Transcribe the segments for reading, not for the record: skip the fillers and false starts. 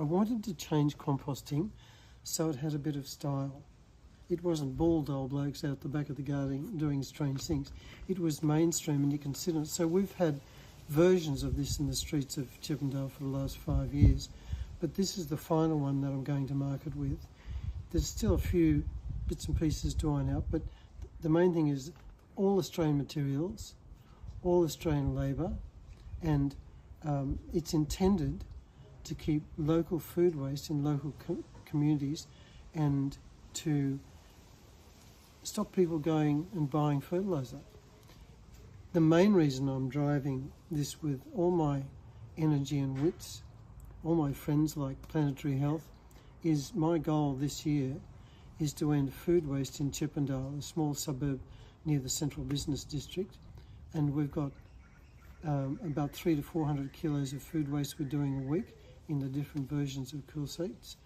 wanted to change composting so it had a bit of style. It wasn't bald old blokes out the back of the garden doing strange things. It was mainstream, and you can sit on it. So we've had versions of this in the streets of Chippendale for the last 5 years, but this is the final one that I'm going to market with. There's still a few bits and pieces to iron out, but the main thing is all Australian materials, all Australian labour, and it's intended to keep local food waste in local communities and to stop people going and buying fertiliser. The main reason I'm driving this with all my energy and wits, all my friends like Planetary Health, is my goal this year is to end food waste in Chippendale, a small suburb near the central business district. And we've got about 300 to 400 kilos of food waste we're doing a week in the different versions of cool seats.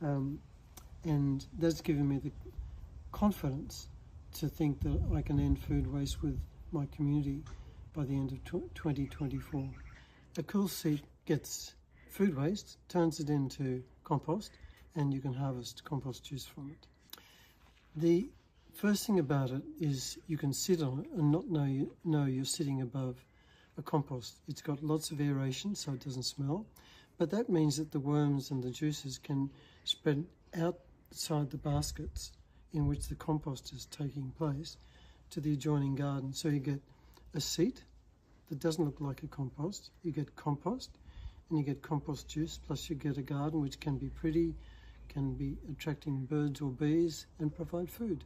And that's given me the confidence to think that I can end food waste with my community by the end of 2024. A cool seat gets food waste, turns it into compost, and you can harvest compost juice from it. The first thing about it is you can sit on it and not know you're sitting above a compost. It's got lots of aeration so it doesn't smell, but that means that the worms and the juices can spread outside the baskets in which the compost is taking place to the adjoining garden. So you get a seat that doesn't look like a compost, you get compost, and you get compost juice, plus you get a garden which can be pretty, can be attracting birds or bees, and provide food.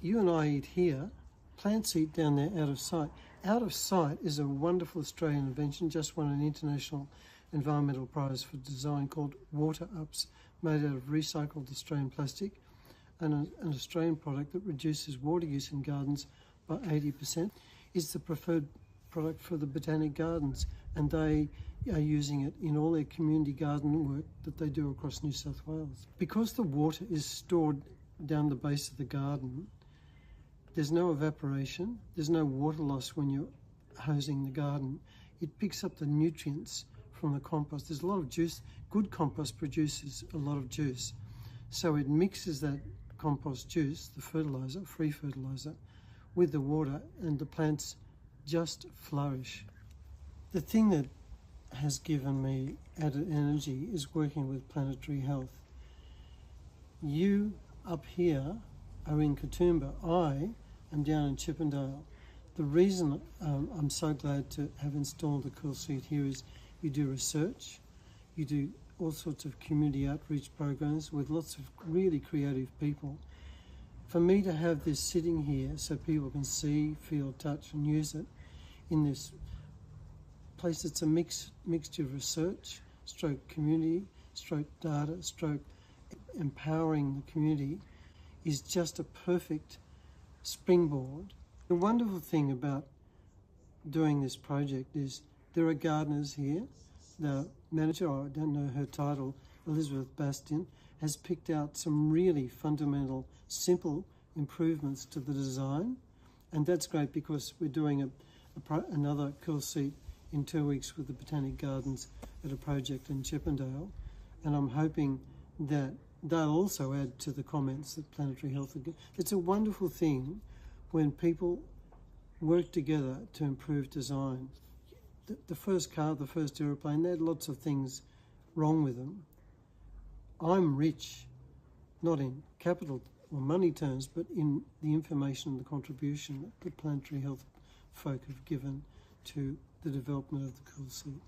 You and I eat here, plants eat down there out of sight. Out of sight is a wonderful Australian invention, just won an international environmental prize for design called WaterUps, made out of recycled Australian plastic, and an Australian product that reduces water use in gardens by 80%. It's the preferred product for the botanic gardens, and they are using it in all their community garden work that they do across New South Wales. Because the water is stored down the base of the garden, there's no evaporation, there's no water loss when you're hosing the garden. It picks up the nutrients from the compost. There's a lot of juice. Good compost produces a lot of juice. So it mixes that compost juice, the fertiliser, free fertiliser, with the water, and the plants just flourish. The thing that has given me added energy is working with Planetary Health. You up here are in Katoomba. I am down in Chippendale. The reason I'm so glad to have installed a cool seat here is you do research, you do all sorts of community outreach programs with lots of really creative people. For me to have this sitting here so people can see, feel, touch and use it in this place, it's a mixture of research, stroke community, stroke data, stroke empowering the community, is just a perfect springboard. The wonderful thing about doing this project is there are gardeners here. The manager, I don't know her title, Elizabeth Bastian, has picked out some really fundamental, simple improvements to the design, and that's great because we're doing another cool seat in 2 weeks with the Botanic Gardens at a project in Chippendale, and I'm hoping that they'll also add to the comments that Planetary Health. It's a wonderful thing when people work together to improve design. The first car, the first aeroplane, they had lots of things wrong with them. I'm rich, not in capital or money terms, but in the information and the contribution that the Planetary Health folk have given to the development of the cool seat.